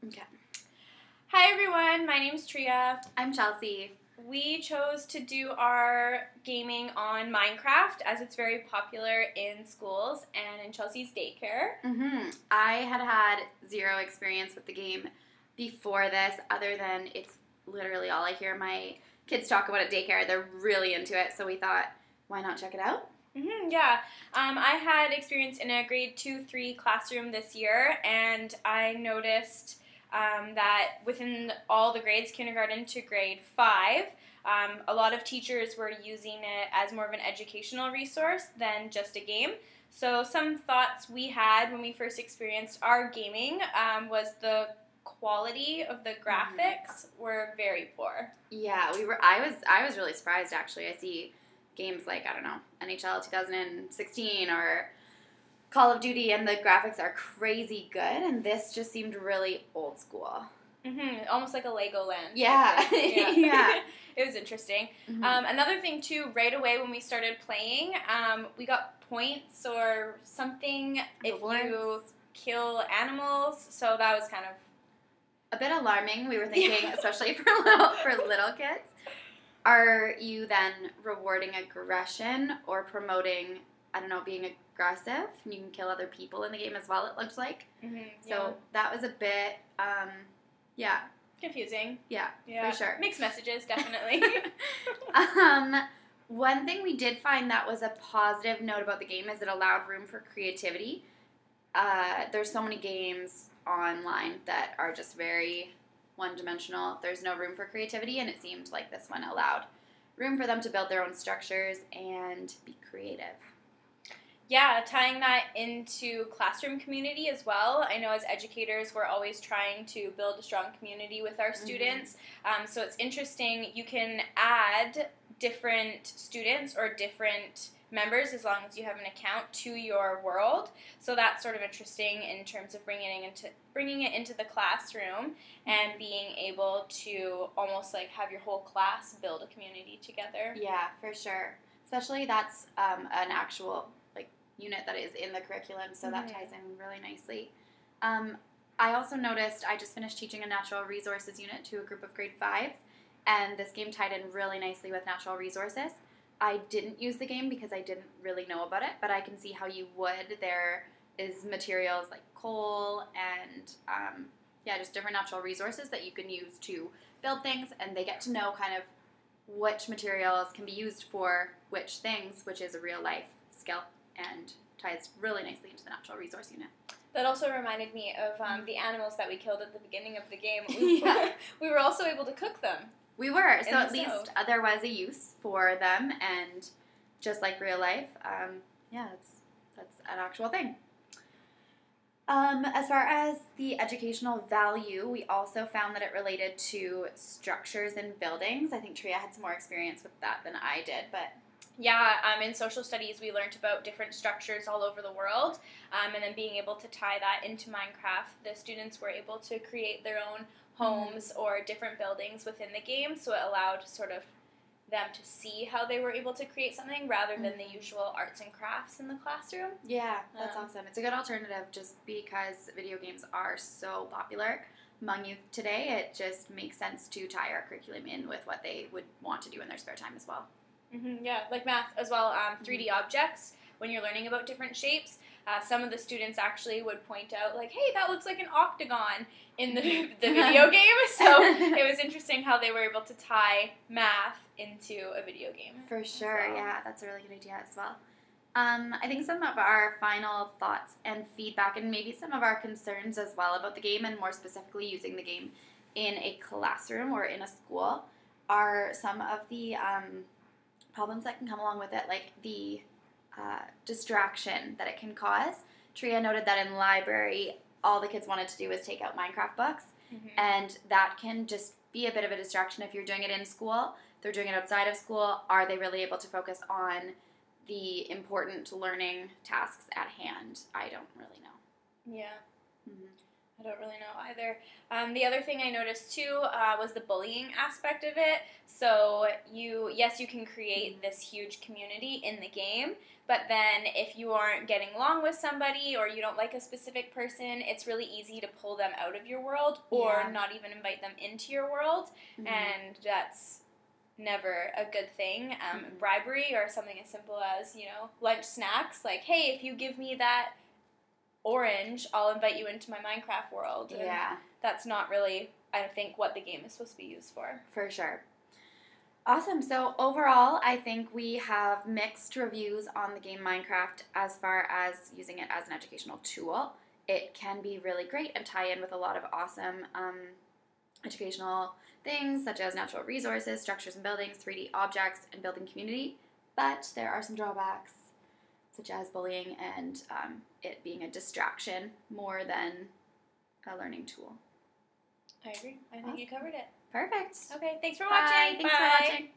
Okay. Hi everyone, my name's Tria. I'm Chelsea. We chose to do our gaming on Minecraft as it's very popular in schools and in Chelsea's daycare. I had zero experience with the game before this, other than it's literally all I hear my kids talk about at daycare. They're really into it, so we thought, why not check it out? I had experience in a grade 2-3 classroom this year, and I noticed that within all the grades, kindergarten to grade 5, a lot of teachers were using it as more of an educational resource than just a game. So some thoughts we had when we first experienced our gaming was the quality of the graphics were very poor. Yeah, I was really surprised, actually. I see games like, I don't know, NHL 2016 or Call of Duty, and the graphics are crazy good, and this just seemed really old school. Almost like a Legoland. Yeah. Yeah. It was interesting. Another thing, too, right away when we started playing, we got points or something if you kill animals, so that was kind of a bit alarming. We were thinking, especially for little kids, are you then rewarding aggression or promoting, I don't know, being aggressive? And you can kill other people in the game as well, it looked like. So that was a bit, confusing. Yeah, for sure. Mixed messages, definitely. One thing we did find that was a positive note about the game is it allowed room for creativity. There's so many games online that are just very one-dimensional. There's no room for creativity, and it seemed like this one allowed room for them to build their own structures and be creative. Yeah, tying that into classroom community as well. I know as educators, we're always trying to build a strong community with our students. So it's interesting. You can add different students or different members as long as you have an account to your world. So that's sort of interesting in terms of bringing it into the classroom and being able to almost like have your whole class build a community together. Yeah, for sure. Especially that's an actual unit that is in the curriculum, so that ties in really nicely. I also noticed I just finished teaching a natural resources unit to a group of grade 5s, and this game tied in really nicely with natural resources. I didn't use the game because I didn't really know about it, but I can see how you would. There is materials like coal and just different natural resources that you can use to build things, and they get to know kind of which materials can be used for which things, which is a real life skill and ties really nicely into the natural resource unit. That also reminded me of the animals that we killed at the beginning of the game. We were also able to cook them. We were, so at least there was a use for them, and just like real life, that's an actual thing. As far as the educational value, we also found that it related to structures and buildings. I think Tria had some more experience with that than I did, but... Yeah, in social studies we learned about different structures all over the world, and then being able to tie that into Minecraft, the students were able to create their own homes or different buildings within the game, so it allowed sort of them to see how they were able to create something rather than the usual arts and crafts in the classroom. Yeah, that's awesome. It's a good alternative just because video games are so popular among youth today. It just makes sense to tie our curriculum in with what they would want to do in their spare time as well. Yeah, like math as well, 3D objects, when you're learning about different shapes, some of the students actually would point out, like, hey, that looks like an octagon in the video game, so it was interesting how they were able to tie math into a video game. For sure, yeah, that's a really good idea as well. I think some of our final thoughts and feedback, and maybe some of our concerns as well about the game, and more specifically using the game in a classroom or in a school, are some of the... problems that can come along with it, like the distraction that it can cause. Tria noted that in library, all the kids wanted to do was take out Minecraft books, and that can just be a bit of a distraction if you're doing it in school. They're doing it outside of school. Are they really able to focus on the important learning tasks at hand? I don't really know. Yeah. I don't really know either. The other thing I noticed too was the bullying aspect of it. So you can create this huge community in the game, but then if you aren't getting along with somebody or you don't like a specific person, it's really easy to pull them out of your world or not even invite them into your world, and that's never a good thing. Bribery or something as simple as, lunch snacks, like, hey, if you give me that orange, I'll invite you into my Minecraft world. And that's not really, I think, what the game is supposed to be used for. For sure. Awesome. So overall, I think we have mixed reviews on the game Minecraft as far as using it as an educational tool. It can be really great and tie in with a lot of awesome educational things such as natural resources, structures and buildings, 3D objects, and building community. But there are some drawbacks, such as bullying and it being a distraction more than a learning tool. I agree. I think you covered it. Perfect. Okay, thanks for Bye. watching. Thanks Bye. for watching.